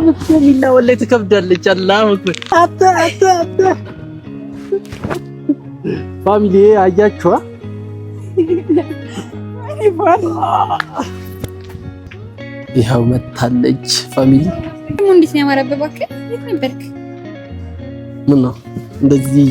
ምትሚላ ወላይ ተከብዳለች አላህ አተ ፋሚሊ አያችኋ ይኸው መታለች ፋሚሊ እንዴት ነው ያማረበት እባክህ የት ነበርክ ምን ነው እንደዚህ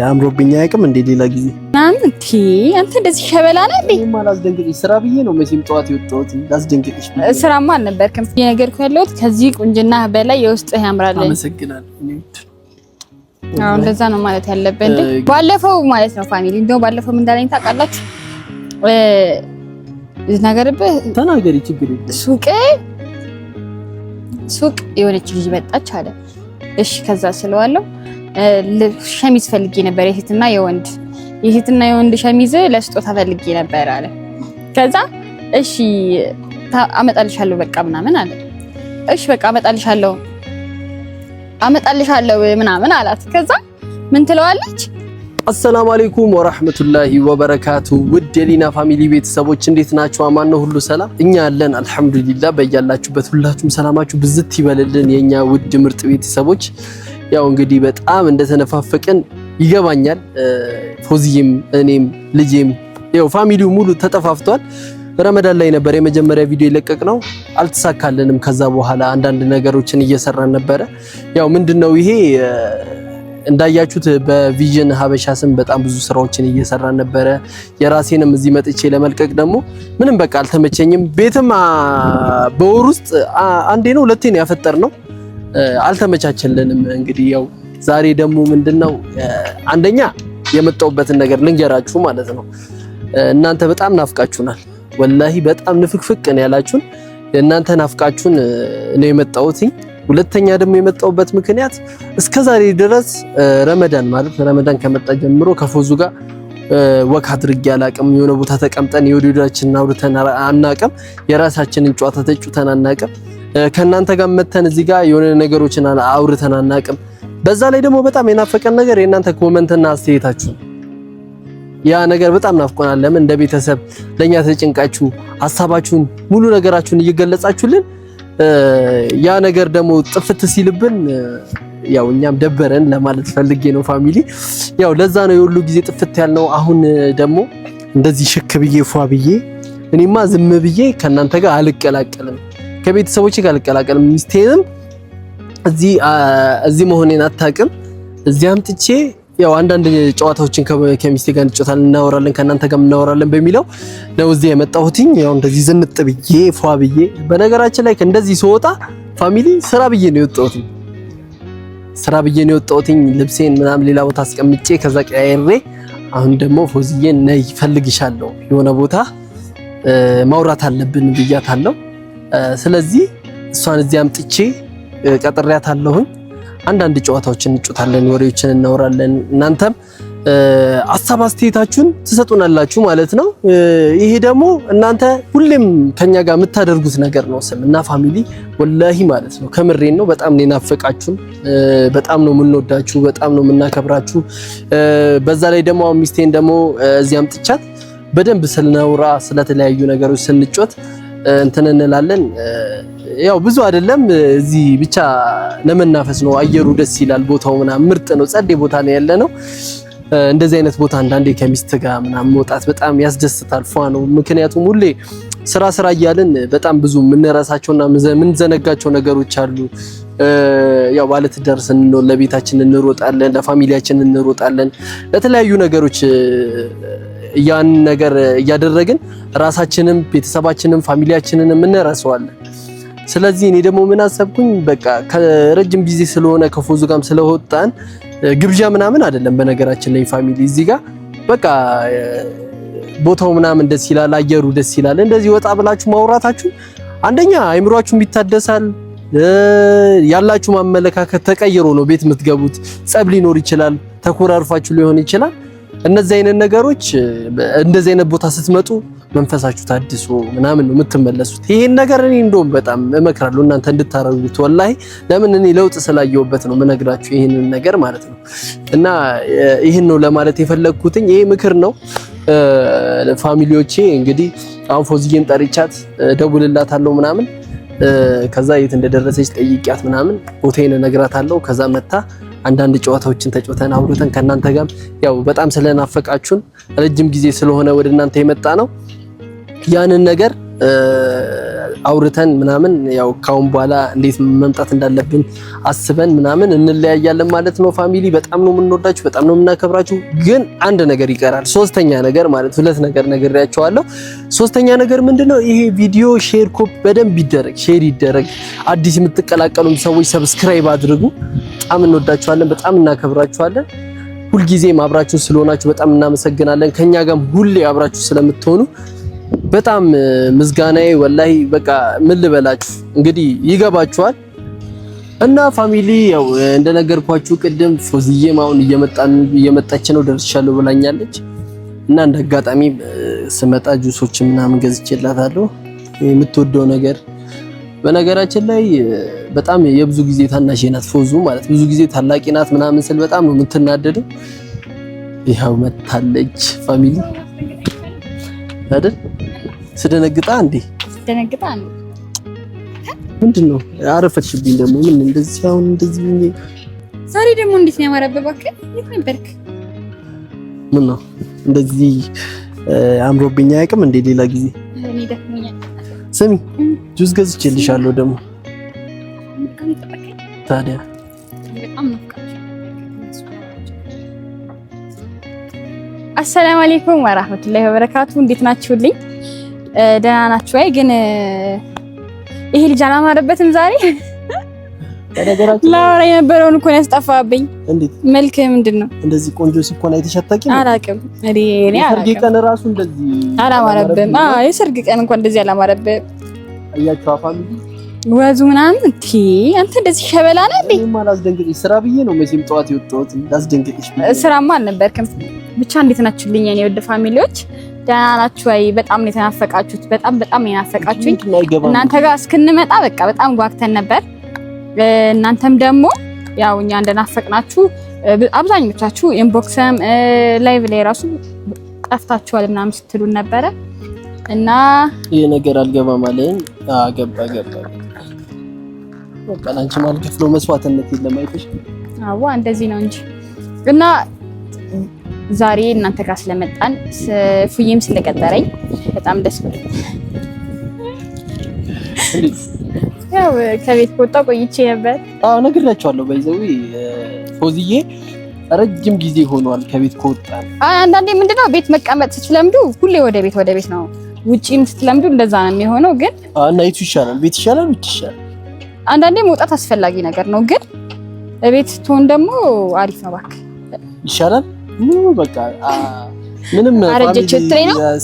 አምሮብኛ ያቅም እንደ ሌላ ጊዜ አንተ እንደዚህ ሸበላ ነህ እንዴ ማላስደንግጥሽ ስራ ብዬ ነው መቼም ጠዋት የወጣሁት ላስደንግጥሽ ስራማ አልነበርክም የነገርኩ ያለሁት ከዚህ ቁንጅና በላይ የውስጥህ ያምራል አመሰግናለሁ አዎ እንደዛ ነው ማለት ያለበት እንዴ ባለፈው ማለት ነው ፋሚሊ እንደው ባለፈው ምን እንዳለኝ ታውቃላችሁ ዝናገርብህ ተናገሪ ችግር የለም ሱቅ የሆነች ልጅ መጣች አለ እሺ ከዛ ስለዋለው ሸሚዝ ፈልጌ ነበር የሴትና የወንድ ሸሚዝ ለስጦታ ፈልጌ ነበር አለ ከዛ እሺ አመጣልሻለሁ በቃ ምናምን አለ እሺ በቃ አመጣልሻለሁ ምናምን አላት ከዛ ምን ትለዋለች አሰላሙ አለይኩም ወራህመቱላሂ ወበረካቱ ውድ የሊና ፋሚሊ ቤተሰቦች እንዴት ናችሁ አማን ነው ሁሉ ሰላም እኛ አለን አልহামዱሊላህ በያላችሁበት ሁላችሁም ሰላማችሁ ብዝት ይበልልን የኛ ውድ ምርጥ ቤተሰቦች ያው እንግዲህ በጣም እንደተነፋፈቀን ይገባኛል ፎዚም እኔም ልጄም ያው ፋሚሊው ሙሉ ተጠፋፍቷል ረመዳን ላይ ነበር የመጀመሪያ ቪዲዮ የለቀቅነው አልተሳካልንም ከዛ በኋላ አንዳንድ ነገሮችን እየሰራን ነበር ያው ምንድነው ይሄ እንዳያችሁት በቪዥን ሀበሻ ስም በጣም ብዙ ስራዎችን እየሰራን ነበር የራሴንም እዚህ መጥቼ ለመልቀቅ ደግሞ ምንም በቃ አልተመቸኝም ቤትም በወር ውስጥ አንዴ ነው ሁለቴ ነው ያፈጠርነው አልተመቻቸልንም እንግዲህ ያው ዛሬ ደግሞ ምንድነው አንደኛ የመጣውበትን ነገር ልንገራችሁ ማለት ነው እናንተ በጣም ናፍቃችሁናል ወላሂ በጣም ንፍቅፍቅ ነው ያላችሁን እናንተ ናፍቃችሁን ነው የመጣሁት ሁለተኛ ደግሞ የመጣውበት ምክንያት እስከዛሬ ድረስ ረመዳን ከመጣ ጀምሮ ከፎዙ ጋር ወክ አድርጌ አላቅም የሆነ ቦታ ተቀምጠን የወዲዳችንን አውርተን አናቅም የራሳችንን ጨዋታ ተጫውተን አናቅም ከናንተ ጋር መተን እዚህ ጋር የሆነ ነገሮችን አውርተን አናቅም በዛ ላይ ደግሞ በጣም የናፈቀን ነገር የናንተ ኮሜንትና አስተያየታችሁ ያ ነገር በጣም ናፍቆናል ለምን እንደ ቤተሰብ ለኛ ተጨንቃችሁ ሐሳባችሁን ሙሉ ነገራችሁን እየገለጻችሁልን ያ ነገር ደግሞ ጥፍት ሲልብን ያው እኛም ደበረን ለማለት ፈልጌ ነው ፋሚሊ ያው ለዛ ነው የሁሉ ጊዜ ጥፍት ያልነው አሁን ደግሞ እንደዚህ ሽክ ብዬ ፏ ብዬ እኔማ ዝም ብዬ ከናንተ ጋር አልቀላቀልም ከቤተሰቦቼ ጋር አልቀላቀልም ሚስቴንም እዚህ መሆኔን አታውቅም እዚህ አምጥቼ ያው አንዳንድ ጨዋታዎችን ከሚስቴ ጋር እንጫወታለን እናወራለን ከናንተ ጋር እናወራለን በሚለው ነው እዚህ የመጣሁትኝ ያው እንደዚህ ዝንጥ ብዬ ፏ ብዬ በነገራችን ላይ እንደዚህ ስወጣ ፋሚሊ ስራ ብዬ ነው የወጣሁትኝ ልብሴን ምናምን ሌላ ቦታ አስቀምጬ ከዛ ቀያይሬ አሁን ደግሞ ፎዚዬ ነይ ፈልግሻለሁ የሆነ ቦታ ማውራት አለብን ብያታለሁ ስለዚህ እሷን እዚህ አምጥቼ ቀጥሬያታለሁኝ አንዳንድ ጨዋታዎችን እንጫወታለን ወሬዎችን እናወራለን እናንተም ሐሳብ አስተያየታችሁን ትሰጡናላችሁ ማለት ነው ይሄ ደግሞ እናንተ ሁሌም ከኛ ጋር የምታደርጉት ነገር ነው ስምና ፋሚሊ ወላሂ ማለት ነው ከምሬን ነው በጣም ነው ናፈቃችሁን በጣም ነው የምንወዳችሁ በጣም ነው የምናከብራችሁ በዛ ላይ ደግሞ ሚስቴን ደግሞ እዚህ አምጥቻት በደንብ ስለናውራ ስለተለያዩ ነገሮች ስንጫወት እንትን እንላለን ያው ብዙ አይደለም እዚህ ብቻ ለመናፈስ ነው አየሩ ደስ ይላል ቦታው ምናምን ምርጥ ነው ጸዴ ቦታ ነው ያለነው እንደዚህ አይነት ቦታ አንዳንዴ ከሚስት ጋር ምናምን መውጣት በጣም ያስደስታል ፏ ነው ምክንያቱም ሁሌ ስራ እያልን በጣም ብዙ ምንረሳቸውና ምንዘነጋቸው ነገሮች አሉ ያው ማለት ደርሰን ነው ለቤታችን እንሮጣለን ለፋሚሊያችን እንሮጣለን ለተለያዩ ነገሮች ያን ነገር እያደረግን ራሳችንን ቤተሰባችንን ፋሚሊያችንን እንረሳዋለን ስለዚህ እኔ ደግሞ ምን አሰብኩኝ በቃ ከረጅም ጊዜ ስለሆነ ከፎዙ ጋርም ስለወጣን ግብዣ ምናምን አይደለም በነገራችን ላይ ፋሚሊ እዚህ ጋር በቃ ቦታው ምናምን ደስ ይላል አየሩ ደስ ይላል እንደዚህ ወጣ ብላችሁ ማውራታችሁ አንደኛ አይምሮአችሁም ይታደሳል ያላችሁ ማመለካከት ተቀይሮ ነው ቤት የምትገቡት ጸብ ሊኖር ይችላል ተኮራርፋችሁ ሊሆን ይችላል እነዚህ አይነት ነገሮች እንደዚህ አይነት ቦታ ስትመጡ መንፈሳችሁ ታድሶ ምናምን ነው የምትመለሱት ይሄን ነገር እኔ እንደውም በጣም እመክራለሁ እናንተ እንድታረጉት ወላሂ ለምን እኔ ለውጥ ስላየሁበት ነው መነግራችሁ ይሄንን ነገር ማለት ነው እና ይሄን ነው ለማለት የፈለኩትኝ ይሄ ምክር ነው ፋሚሊዎቼ እንግዲህ አሁን ፎዚዬን ጠርቻት ደውልላታለሁ ምናምን ከዛ የት እንደደረሰች ጠይቂያት ምናምን ቦታዬን እነግራታለሁ። ከዛ መታ አንዳንድ ጨዋታዎችን ተጫውተን አውርተን ከእናንተ ጋር ያው በጣም ስለናፈቃችሁን ረጅም ጊዜ ስለሆነ ወደ እናንተ የመጣ ነው ያንን ነገር አውርተን ምናምን ያው ካሁን በኋላ እንዴት መምጣት እንዳለብን አስበን ምናምን እንለያያለን ማለት ነው። ፋሚሊ በጣም ነው የምንወዳችሁ፣ በጣም ነው የምናከብራችሁ። ግን አንድ ነገር ይቀራል፣ ሶስተኛ ነገር ማለት ሁለት ነገር ነግሬያቸዋለሁ። ሶስተኛ ነገር ምንድነው? ይሄ ቪዲዮ ሼር ኮፕ በደንብ ይደረግ፣ ሼር ይደረግ። አዲስ የምትቀላቀሉም ሰዎች ሰብስክራይብ አድርጉ። በጣም እንወዳችኋለን፣ በጣም እናከብራችኋለን። ሁልጊዜም አብራችሁ ስለሆናችሁ በጣም እናመሰግናለን። ከኛ ጋርም ሁሌ አብራችሁ ስለምትሆኑ በጣም ምስጋናዬ ወላሂ በቃ ምን ልበላችሁ እንግዲህ ይገባችኋል። እና ፋሚሊ ያው እንደነገርኳችሁ ቅድም ፎዚዬም አሁን እየመጣች ነው ደርሻለሁ ብላኛለች። እና እንደ አጋጣሚ ስመጣ ጁሶች ምናምን ገዝቼላታለሁ የምትወደው ነገር። በነገራችን ላይ በጣም የብዙ ጊዜ ታናሽ ናት ፎዙ ማለት ብዙ ጊዜ ታላቂ ናት ምናምን ስል በጣም ነው የምትናደደው። ይኸው መታለች ፋሚሊ አይደል? ስደነግጣ ምንድነው አረፈችብኝ ደግሞ ምን እንደዚህ አሁን እንደዚህ ምን ዛሬ ደግሞ እንዴት ነው ያማረበ ባክ የት ነበርክ? ምን ነው እንደዚህ አምሮብኝ አያውቅም እንደ ሌላ ጊዜ እኔ ደክሞኛል። ስሚ ጁስ ገዝቼልሻለሁ ደግሞ ታዲያ በጣም ናፍቃችሁ። አሰላሙ አለይኩም ወራህመቱላሂ ወበረካቱ። እንዴት ናችሁልኝ? ደህና ናችሁ ወይ? ግን ይሄ ልጅ አላማረበትም ዛሬ። ላወራ የነበረውን እኮ ነው ያስጠፋብኝ። እንዴት መልክ ምንድነው? እንደዚህ ቆንጆ ሲኮን አይተሻታቂም? አላውቅም እኔ አላውቅም። የሰርግ ቀን ራሱ እንደዚህ አላማረበም። የሰርግ ቀን እንኳን እንደዚህ አላማረበም። አያችሁ ፋሚሊ ወዙ ምናምን እንዴ አንተ እንደዚህ ሸበላ ነህ እንዴ? እኔማ ላስደንግጥሽ ስራ ብዬ ነው መቼም ጠዋት የወጣሁት ላስደንግጥሽ። ስራማ አልነበርክም። ብቻ እንዴት ናችሁልኝ የኔ ወደ ፋሚሊዎች? ደህና ናችሁ ወይ? በጣም ነው የተናፈቃችሁት። በጣም ነው የናፈቃችሁኝ። እናንተ ጋር እስክንመጣ በቃ በጣም ጓግተን ነበር። እናንተም ደግሞ ያው እኛ እንደናፈቅናችሁ አብዛኞቻችሁ ኢንቦክስም ላይቭ ላይ ራሱ ጠፍታችኋል ምናምን ስትሉን ነበረ እና ይሄ ነገር አልገባም አለኝ። ገባ በቃ ላንቺ ማለት ነው መስዋዕትነት የለም አይተሽ። አዎ እንደዚህ ነው እንጂ እና ዛሬ እናንተ ጋር ስለመጣን ፉዬም ስለቀጠረኝ በጣም ደስ ብሎኝ ያው ከቤት ወጣሁ ቆይቼ ነበር። ነግሬያቸዋለሁ። በይዘው ፎዚዬ ረጅም ጊዜ ሆኗል ከቤት ከወጣን። አንዳንዴ ምንድነው ቤት መቀመጥ ስትለምዱ ሁሌ ወደ ቤት ነው። ውጪም ስትለምዱ እንደዛ ነው የሚሆነው። ግን እና የቱ ይሻላል? ቤት ይሻላል? ውጪ ይሻላል? አንዳንዴ መውጣት አስፈላጊ ነገር ነው። ግን ቤት ስትሆን ደግሞ አሪፍ ነው። እባክህ ይሻላል። በቃ ምንም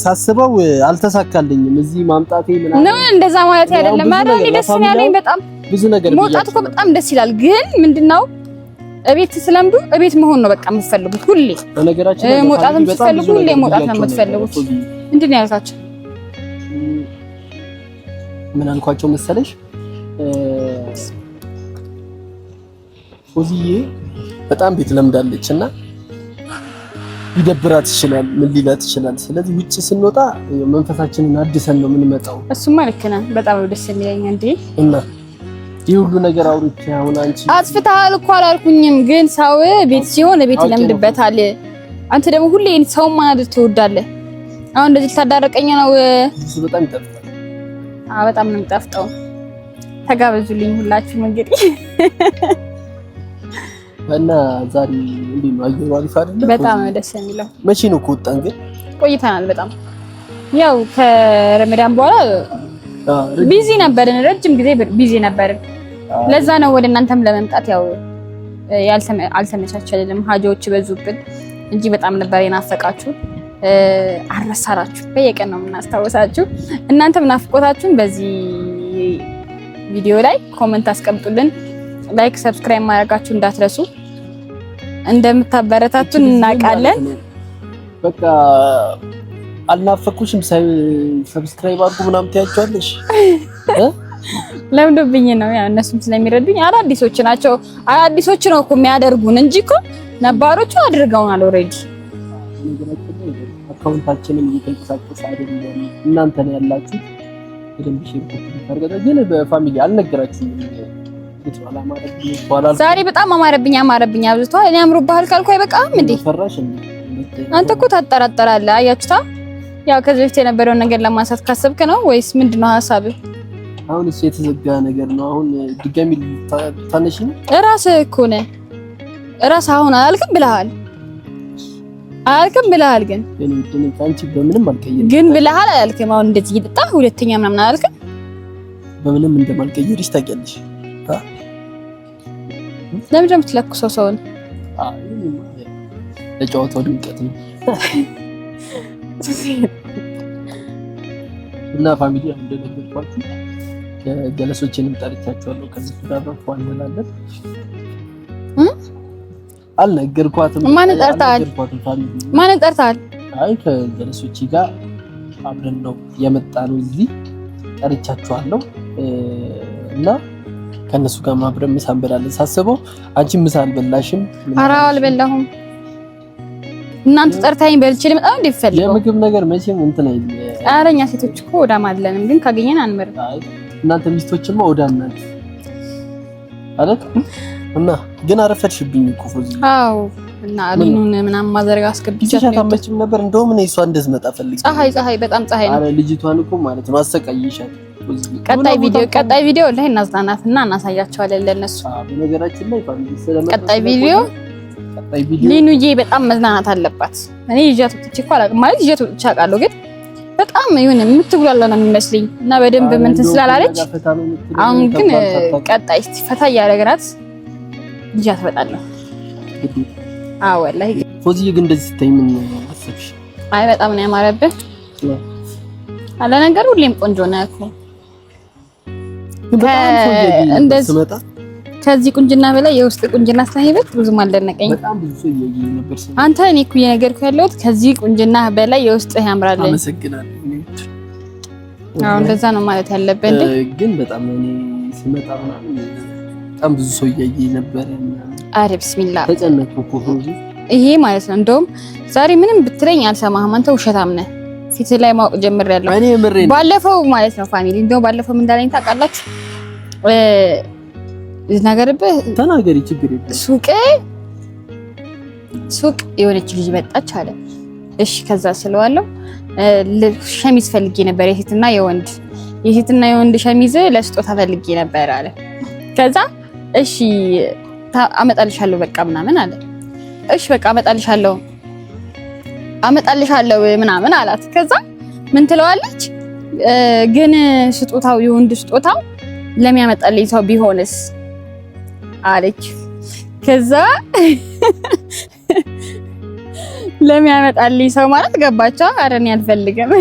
ሳስበው አልተሳካልኝም እዚህ ማምጣቴ ምናምን ነው። እንደዛ ማለት አይደለም። እኔ ደስ ያለኝ በጣም ብዙ ነገር መውጣት እኮ በጣም ደስ ይላል። ግን ምንድነው እቤት ስለምዱ እቤት መሆን ነው በቃ የምትፈልጉት ሁሌ። በነገራችን ላይ መውጣት የምትፈልጉ ሁሌ መውጣት ነው የምትፈልጉት። ምንድን ነው ያልካቸው? ምን አልኳቸው መሰለሽ? ፎዚዬ በጣም ቤት ለምዳለች እና ይደብራት ይችላል፣ ምን ሊላት ይችላል። ስለዚህ ውጪ ስንወጣ መንፈሳችንን አድሰን ነው የምንመጣው። እሱማ ልክ ነህ። በጣም ደስ የሚለኝ እንዴ እና ይህ ሁሉ ነገር አውርቼ አሁን አንቺ አጥፍተሃል እኮ አላልኩኝም፣ ግን ሰው ቤት ሲሆን ቤት ይለምድበታል። አንተ ደግሞ ሁሌ ሰው ማናደድ ትወዳለህ። አሁን እንደዚህ ልታዳረቀኝ ነው። እሱ በጣም ይጣፍጣል። በጣም ነው የሚጣፍጠው። ተጋበዙልኝ ሁላችሁም እንግዲህ እና ዛሬ እንዴት ነው አየሩ? አሪፍ አይደለ? በጣም ደስ የሚለው። መቼ ነው ከወጣን ግን? ቆይተናል በጣም ያው ከረመዳን በኋላ ቢዚ ነበርን፣ ረጅም ጊዜ ቢዚ ነበርን። ለዛ ነው ወደ እናንተም ለመምጣት ያው አልተመቻቸልንም፣ ሀጆች በዙብን እንጂ በጣም ነበር የናፈቃችሁ። አረሳራችሁ፣ በየቀን ነው የምናስታውሳችሁ። እናንተም ናፍቆታችሁን በዚህ ቪዲዮ ላይ ኮሜንት አስቀምጡልን። ላይክ ሰብስክራይብ ማድረጋችሁ እንዳትረሱ። እንደምታበረታቱን እናውቃለን። በቃ አልናፈኩሽም? ሰብስክራይብ አድርጉ ምናምን ትያቸዋለሽ። ለምዶብኝ ነው ያ እነሱም ስለሚረዱኝ። አዳዲሶች ናቸው። አዳዲሶች ነው እኮ የሚያደርጉን እንጂ እኮ ነባሮቹ አድርገውናል ኦሬዲ። አካውንታችንን እየተንቀሳቀሰ አይደለም፣ እናንተ ነው ያላችሁ። በደንብ ሼር ታርገታ ግን በፋሚሊ አልነገራችሁም። ዛሬ በጣም አማረብኝ አብዝቷል። እኔ አምሮብሃል ካልኩ አይበቃም እንዴ? ፈራሽ እንዴ? አንተ እኮ ታጠራጠራለህ። አያችሁታ? ያው ከዚህ በፊት የነበረውን ነገር ለማንሳት ካሰብክ ነው ወይስ ምንድነው ሀሳብህ? አሁን እሱ የተዘጋ ነገር ነው። አሁን ድጋሚ ታነሺ ነው? እራስህ እኮ ነህ። እራስህ አሁን አላልክም ብለሃል ግን አንቺ በምንም አልቀየርሽ ግን ብለሃል አላልክም? አሁን እንደዚህ እየጠጣህ ሁለተኛ ምናምን አላልክም? በምንም እንደማልቀየርሽ ታውቂያለሽ። ለምን ደግሞ የምትለኩሰው ሰውን? ለጨዋታው ድምቀት ነው። እና ፋሚሊ እንደነገርኳችሁ ጀለሶችንም ጠርቻቸዋለሁ። ከዚህ ጋር በፏን እንላለን። አልነገርኳትም። ማንን ጠርተሃል? አይ ከጀለሶች ጋር አብረን ነው የመጣነው። እዚህ ጠርቻቸዋለሁ እና ከነሱ ጋር አብረን ምሳ እንበላለን። ሳስበው አንቺ ምሳ አልበላሽም? ኧረ አልበላሁም። እናንተ ጠርታኝ በልቼ ልመጣ እንዴ? ፈልገው የምግብ ነገር መቼም እንትን አይደል። ኧረ እኛ ሴቶች እኮ ወዳም አይደለንም፣ ግን ካገኘን አንመርም። እናንተ ሚስቶችማ ወዳም ናችሁ አይደል? እና ግን አረፈድሽብኝ እኮ ፎዚ። አዎ እና አብኑን ምናምን ማዘርጋ አስገብቻት ታመጭም ነበር። እንደውም እኔ እሷ እንደዝመጣ ፈልግ። ፀሐይ በጣም ፀሐይ ነው። አረ ልጅቷን እኮ ማለት ነው አሰቃይሻት። ቀጣይ ቪዲዮ ላይ እናዝናናትና እናሳያቸዋለን ለነሱ። በነገራችን ላይ ፋሚሊ ስለመጣ ቀጣይ ቪዲዮ ሊኑዬ በጣም መዝናናት አለባት። እኔ ይዣት ወጥቼ እኮ አላውቅም ማለት ይዣት ወጥቼ አውቃለሁ፣ ግን በጣም ይሁን የምትጉላላ ነው የሚመስለኝ እና በደንብ እንትን ስላላለች አሁን ግን ቀጣይ ፈታ እያደረግናት ይዣት እወጣለሁ። አዎ ወላሂ ፎዚዬ ግን እንደዚህ ስታይ ምን አሰብሽ? አይ በጣም ነው ያማረብህ። አለ ነገር ሁሌም ቆንጆ ነው እኮ እንደዚህ ስመጣ ከዚህ ቁንጅና በላይ የውስጥ ቁንጅና ሳይበት ብዙም አልደነቀኝ። በጣም ብዙ ሰው እያየኝ ነበር። አንተ እኔ እኮ የነገርኩ ያለሁት ከዚህ ቁንጅና በላይ የውስጥ ያምራል። አመሰግናለሁ። አዎ እንደዛ ነው ማለት ያለበት እንዴ። ግን በጣም እኔ ስመጣ በጣም ብዙ ሰው እያየኝ ነበር። አረ ቢስሚላህ ተጨነቅኩ እኮ ፎዚ። ይሄ ማለት ነው እንደውም ዛሬ ምንም ብትለኝ አልሰማህም። አንተ ውሸታም ነህ። ፊት ላይ ማወቅ ጀምሬያለሁ። እኔ ምሬን ባለፈው ማለት ነው ፋሚሊ እንደው ባለፈው ምን እንዳለኝ ታውቃላችሁ? ልናገርብህ ተናገሪ፣ ችግር የለም። ሱቅ የሆነች ልጅ መጣች አለ። እሺ ከዛ ስለዋለሁ ሸሚዝ ፈልጌ ነበር፣ የሴትና የወንድ ሸሚዝ ለስጦታ ፈልጌ ነበር አለ። ከዛ እሺ አመጣልሻለሁ በቃ ምናምን አለ። እሺ በቃ አመጣልሻለሁ ምናምን አላት። ከዛ ምን ትለዋለች? ግን ስጦታው የወንድ ስጦታው ለሚያመጣልኝ ሰው ቢሆንስ አለች። ከዛ ለሚያመጣልኝ ሰው ማለት ገባቻ? ኧረ እኔ አልፈልግም።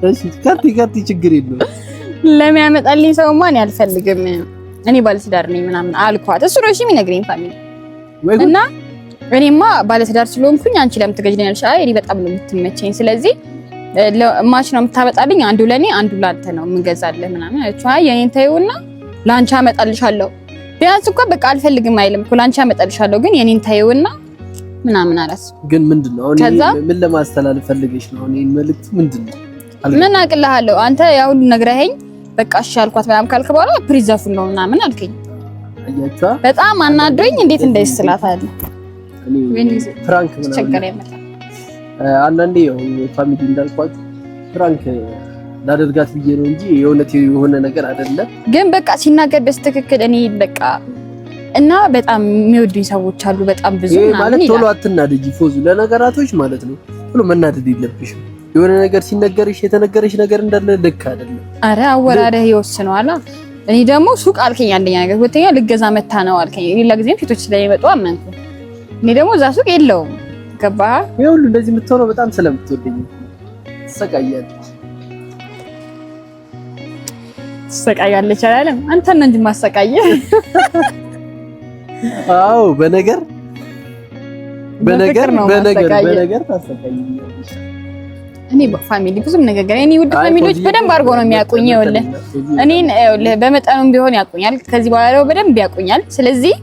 እሺ ከቲ ችግር የለውም። ለሚያመጣልኝ ሰው ማን አልፈልግም፣ እኔ ባለትዳር ነኝ ምናምን አልኳት። እሱ ነው እሺ የሚነግረኝ ፋሚሊ እና እኔማ ባለትዳር ስለሆንኩኝ አንቺ ለምን ትገዥኛለሽ? አይ እኔ በጣም ነው የምትመቸኝ፣ ስለዚህ ማች ነው የምታመጣልኝ፣ አንዱ ለኔ አንዱ ላንተ ነው የምገዛልህ ምናምን አለች። አይ የኔን ተይውና ላንቺ አመጣልሻለሁ። ቢያንስ እንኳን በቃ አልፈልግም አይልም እኮ ላንቺ አመጣልሻለሁ፣ ግን የኔን ተይውና ምናምን አላት። ግን ምንድነው አሁን ምን ለማስተላለፍ ፈልገሽ ነው? እኔ መልእክቱ ምንድነው? ምን አቅልሃለሁ አንተ ያ ሁሉ ነግረኸኝ በቃ እሺ አልኳት ምናምን ካልክ በኋላ ፕሪዘፉን ነው ምናምን አልከኝ። አያቻ በጣም አናዶኝ እንዴት እንደይስላታል። እኔ ፍራንክ ምናምን ቸገረ ይመጣ አንዳንዴ ያው ፋሚሊ እንዳልኳችሁ ፍራንክ ላደርጋት ብዬ ነው እንጂ የሆነ ነገር አይደለም። ግን በቃ ሲናገር በስትክክል እኔ በቃ እና በጣም የሚወዱኝ ሰዎች አሉ በጣም ብዙ ማለት ቶሎ አትናደጂ ፎዙ ለነገራቶች ማለት ነው። ቶሎ መናደድ የለብሽም። የሆነ ነገር ሲነገርሽ የተነገረሽ ነገር እንዳለ ልክ አይደለም። አረ አወራረህ ይወስነዋል። እኔ ደግሞ ሱቅ አልከኝ አንደኛ ነገር፣ ሁለተኛ ልገዛ መታ ነው አልከኝ። ሌላ ጊዜም ፊቶች ስለሚመጡ አመንኩ። እኔ ደግሞ እዛ ሱቅ የለውም ገባህ? ይኸውልህ እንደዚህ የምትሆነው በጣም ስለምትወደኝ ትሰቃያለች አላለም? አንተ ነህ እንጂ ማሰቃየህ። አዎ በነገር ታሰቃየኛለች። እኔ ፋሚሊ ብዙም ነገር እኔ ውድ ፋሚሊዎች በደንብ አድርገው ነው የሚያውቁኝ። ይኸውልህ እኔን በመጠኑም ቢሆን ያውቁኛል። ከዚህ በኋላ ደግሞ በደንብ ያውቁኛል። ስለዚህ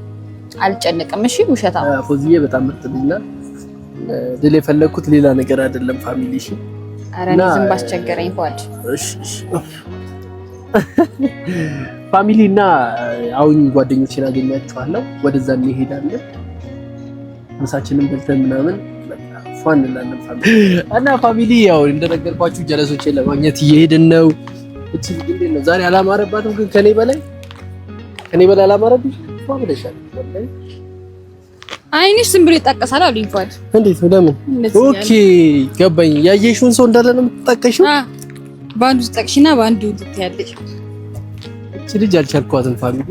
አልጨነቅም። እሺ ውሸታ ፎዚዬ በጣም ምርጥ ልጅ ናት። ድል የፈለኩት ሌላ ነገር አይደለም ፋሚሊ። እሺ ኧረ እኔ ዝም ባስቸገረኝ ፏድ። እሺ ፋሚሊና አሁን ጓደኞቼን አገኛቸዋለሁ። ወደዛ እንሄዳለን። ምሳችንን በልተን ምናምን ፋን እንላለን ፋሚሊ እና ፋሚሊ ያው እንደነገርኳችሁ ጀለሶቼን ለማግኘት እየሄድን ነው። እቺ እንዴት ነው ዛሬ አላማረባትም? ግን ከኔ በላይ አላማረብሽ? ፋሚሊሻል ወላሂ አይንሽ ዝም ብሎ ይጣቀሳል አሉኝ ፏድ። እንዴት ነው? ለምን? ኦኬ ገባኝ። ያየሽውን ሰው እንዳለ ነው የምትጣቀሽው? ባንዱ ትጠቅሽና ባንዱ ትያለሽ። እቺ ልጅ አልቻልኳትም ፋሚሊ።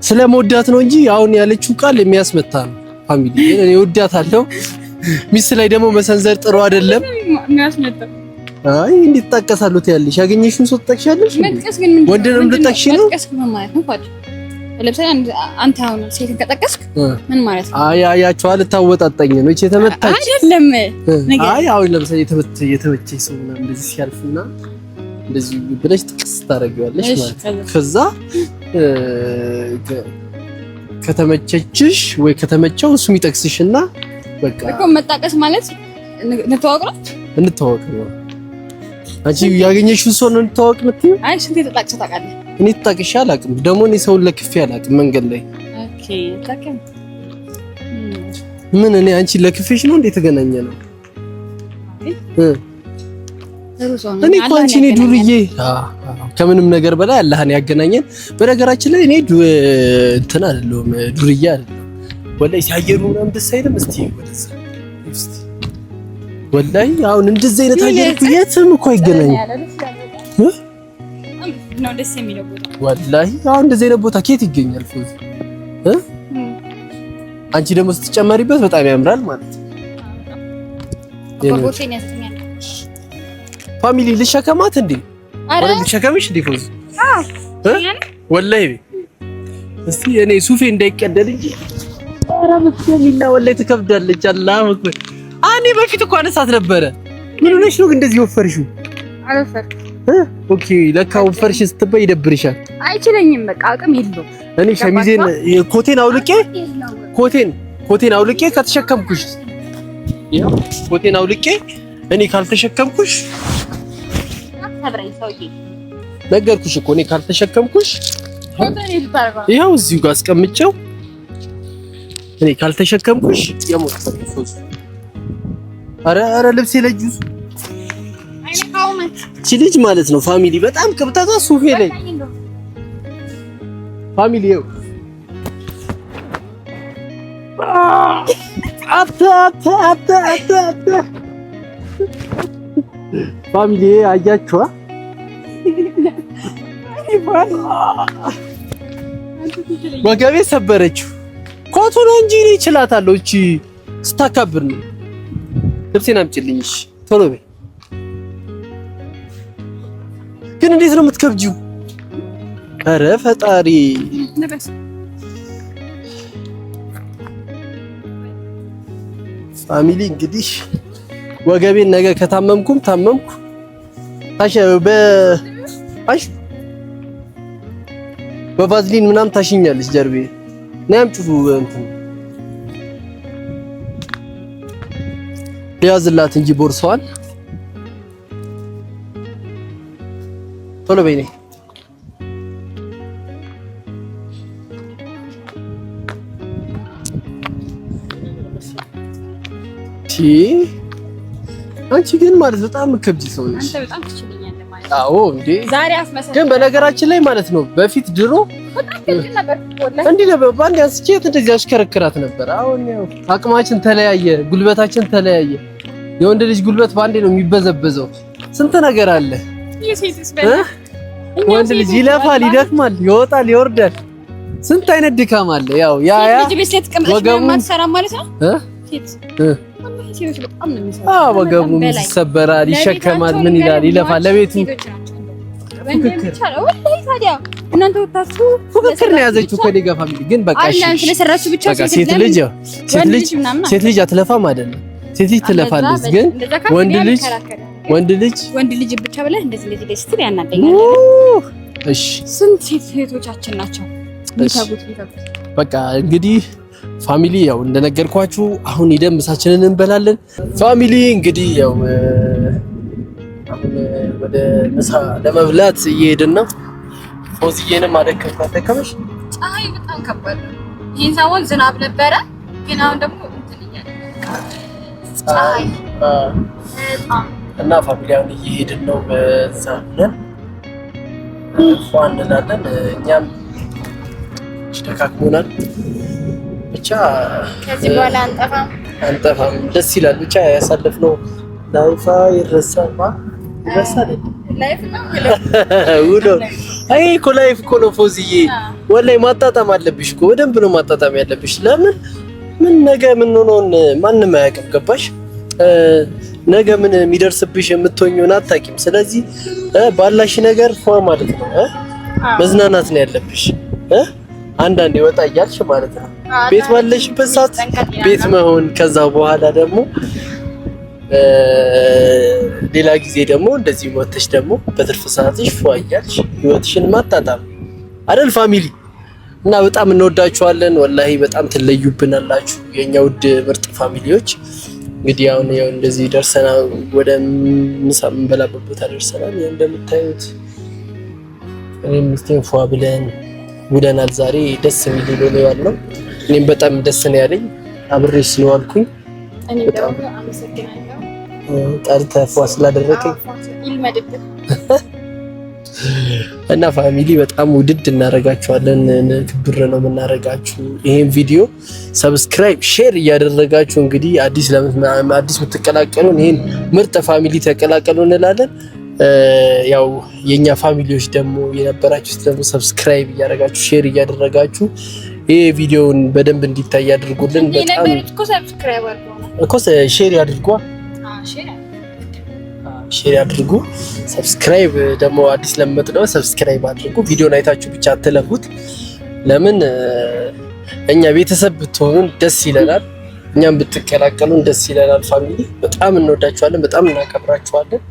ስለመወዳት ነው እንጂ አሁን ያለችው ቃል የሚያስመታ ነው ፋሚሊ። እኔ ወዳታለሁ። ሚስት ላይ ደግሞ መሰንዘር ጥሩ አይደለም። የሚያስመታ አይ እንዴት ትጣቀሳለሁ ትያለሽ? ያገኘሽውን ሰው ትጠቅሻለሽ? ወንድንም ልጠቅሽ ነው? መጥቀስ ምን ማለት ነው ፋድ? ለምሳሌ አንተ አሁን ሴትን ከጠቀስክ ምን ማለት ነው? አይ አያችኋል፣ ታወጣጣኝ ነው እቺ የተመታች አይደለም። አይ አሁን ለምሳሌ የተመቸኝ ሰው ምናምን እንደዚህ ሲያልፍና እንደዚህ ብለሽ ጥቅስ ታደርጊዋለሽ ማለት ነው። ከዛ ከተመቸችሽ ወይ ከተመቸው እሱ የሚጠቅስሽና በቃ እኮ መጣቀስ ማለት እንተዋወቅ ነው። አንቺ ያገኘሽውን ሰው ነው እንተዋወቅ የምትይው? አይ ስንት ተጣቅሰህ ታውቃለህ? እኔ ተጣቅሼ አላውቅም። ደግሞ እኔ ሰውን ለክፌ አላውቅም መንገድ ላይ። ኦኬ ታከም ምን እኔ አንቺ ለክፌሽ ነው እንዴ የተገናኘ ነው? እኔ እኮ አንቺ እኔ ዱርዬ ከምንም ነገር በላይ አላህን ያገናኘን። በነገራችን ላይ እኔ እንትን አይደለሁም ዱርዬ አይደለሁም። ወላሂ ሲያየሩ ምናምን ደስ አይልም። እስቲ ወደዛ ወላሂ አሁን እንደዚህ አይነት አየር የትም እኮ አይገናኝም ነው ደስ የሚለው ቦታ። ወላሂ አሁን እንደዚህ አይነት ቦታ ከየት ይገኛል? ፎዚ አንቺ ደግሞ ስትጨመሪበት በጣም ያምራል ማለት ነው። ፋሚሊ ልሸከማት እንዴ? አረ ልሸከምሽ እንዴ ፎዚ? ወላሂ እስቲ እኔ ሱፌ እንዳይቀደል እንጂ አረ በስሚላ ወላሂ ትከብዳለች። አላህ አክበር። እኔ በፊት እኮ አነሳት ነበረ። ምን ሆነሽ ነው እንደዚህ ወፈርሽው? አልወፈርኩም። ኦኬ ለካ ወፈርሽ ስትበይ ይደብርሻል። አይችለኝም በቃ አቅም የለውም። እኔ ሸሚዜን ኮቴን አውልቄ ከተሸከምኩሽ ያው ኮቴን አውልቄ እኔ ካልተሸከምኩሽ ነገርኩሽ እኮ እኔ ካልተሸከምኩሽ ይኸው እዚሁ ጋር አስቀምጬው እኔ ካልተሸከምኩሽ የሞት ሶስ አረ ልብሴ ለጁስ እቺ ልጅ ማለት ነው ፋሚሊ በጣም ቅብጠቷ ሱፌ ላይ ፋሚሊ ይኸው አታ ፋሚሊ አያችኋ ወገቤ ሰበረችው። ኮቱ ነው እንጂ እኔ እችላታለሁ። እቺ ስታካብር ነው። ልብሴን አምጪልኝ እሺ ቶሎ በይ። ግን እንዴት ነው የምትከብጂው? ኧረ ፈጣሪ ፋሚሊ እንግዲህ ወገቤን ነገ ከታመምኩም ታመምኩ በቫዝሊን ምናምን ታሽኛለች ጀርቤ ነው ያምጪው እንትን ያዝላት እንጂ ቦርሳዋን ቶሎ በይ ነይ። አንቺ ግን ማለት በጣም ከብጂ ሰው ነሽ። አንተ በጣም ትችልኛለህ ማለት አዎ እንዴ ዛሬ አስመሰል። ግን በነገራችን ላይ ማለት ነው በፊት ድሮ በጣም ከብጂ ነበር ወላሂ እንዴ ነበር ባንድ ያስቼት እንደዚህ አሽከረክራት ነበር። አሁን ያው አቅማችን ተለያየ፣ ጉልበታችን ተለያየ። የወንድ ልጅ ጉልበት ባንዴ ነው የሚበዘበዘው። ስንት ነገር አለ። ወንድ ልጅ ይለፋል፣ ይደክማል፣ ይወጣል፣ ይወርዳል። ስንት አይነት ድካም አለ። ያው ያ ልጅ ቤት ተቀምጠሽ ማትሰራ ማለት ነው ወገቡ ይሰበራል፣ ይሸከማል፣ ምን ይላል፣ ይለፋል። ለቤቱ ፉክክር ነው ያዘችው ከኔ ጋር ፋሚሊ። ግን በቃ ሴት ልጅ አትለፋም አይደለም፣ ሴት ልጅ ትለፋለች። ግን ወንድ ልጅ ብቻ ብለህ እንደዚህ ስትል ያናደኛል። እሺ ስንት ሴቶቻችን ናቸው። በቃ እንግዲህ ፋሚሊ ያው እንደነገርኳችሁ አሁን ሄደን ምሳችንን እንበላለን። ፋሚሊ እንግዲህ ያው አሁን ወደ ምሳ ለመብላት እየሄድን ነው። ፎዚዬንም አደከመሽ። ፀሐይ በጣም ከባድ ነው። ይሄን ሰሞን ዝናብ ነበረ፣ ግን አሁን ደግሞ እንትን እያለ ፀሐይ እና ፋሚሊ አሁን እየሄድን ነው። በዛ ነን ፏን እንላለን። እኛም ደካክሞናል። ብቻ ከዚህ በኋላ አንጠፋም። ደስ ይላል። ብቻ ያሳለፍነው ላይፍ ይረሳል። ላይፍ ነው ውሎ አይ እኮ ላይፍ እኮ ነው ፎዚዬ። ወላሂ ማጣጣም አለብሽ እኮ በደንብ ነው ማጣጣም ያለብሽ። ለምን ምን ነገ ምን ሆነውን ማንም አያውቅም። ገባሽ? ነገ ምን የሚደርስብሽ የምትሆኚውን አታውቂም። ስለዚህ ባላሽ ነገር ፏ ማለት ነው መዝናናት ነው ያለብሽ። አንዳንዴ ወጣ እያልሽ ማለት ነው ቤት ባለሽበት ሰዓት ቤት መሆን፣ ከዛ በኋላ ደግሞ ሌላ ጊዜ ደግሞ እንደዚህ ወጥተሽ ደግሞ በትርፍ ሰዓትሽ ፏ እያልሽ ህይወትሽን ማጣጣም አይደል ፋሚሊ? እና በጣም እንወዳችኋለን። ወላሂ በጣም ትለዩብናላችሁ የኛ ውድ ምርጥ ፋሚሊዎች። እንግዲህ አሁን ያው እንደዚህ ደርሰናል፣ ወደ ምሳ የምንበላበት ቦታ ደርሰናል። ያው እንደምታዩት እኔም ሚስቴን ፏ ብለን ውለናል። ዛሬ ደስ የሚል ውሎ ነው ያለው። እኔም በጣም ደስ ነው ያለኝ አብሬሽ ስለዋልኩኝ። እኔ ደግሞ አመሰግናለሁ ጠርተህ ፏ ስላደረከኝ። እና ፋሚሊ በጣም ውድድ እናደርጋችኋለን። ክብር ነው የምናደርጋችሁ። ይሄን ቪዲዮ ሰብስክራይብ፣ ሼር እያደረጋችሁ እንግዲህ አዲስ የምትቀላቀሉን ይሄን ምርጥ ፋሚሊ ተቀላቀሉ እንላለን። ያው የኛ ፋሚሊዎች ደግሞ የነበራችሁት ደግሞ ሰብስክራይብ እያደረጋችሁ ሼር እያደረጋችሁ ይሄ ቪዲዮውን በደንብ እንዲታይ ያድርጉልን። በጣም እኮ ሼር ያድርጉ፣ ሼር ያድርጉ። ሰብስክራይብ ደግሞ አዲስ ለምትመጡ ሰብስክራይብ አድርጉ። ቪዲዮን አይታችሁ ብቻ አትለፉት። ለምን እኛ ቤተሰብ ብትሆኑን ደስ ይለናል፣ እኛም ብትቀላቀሉን ደስ ይለናል። ፋሚሊ በጣም እንወዳችኋለን፣ በጣም እናከብራችኋለን።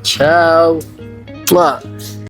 ቻው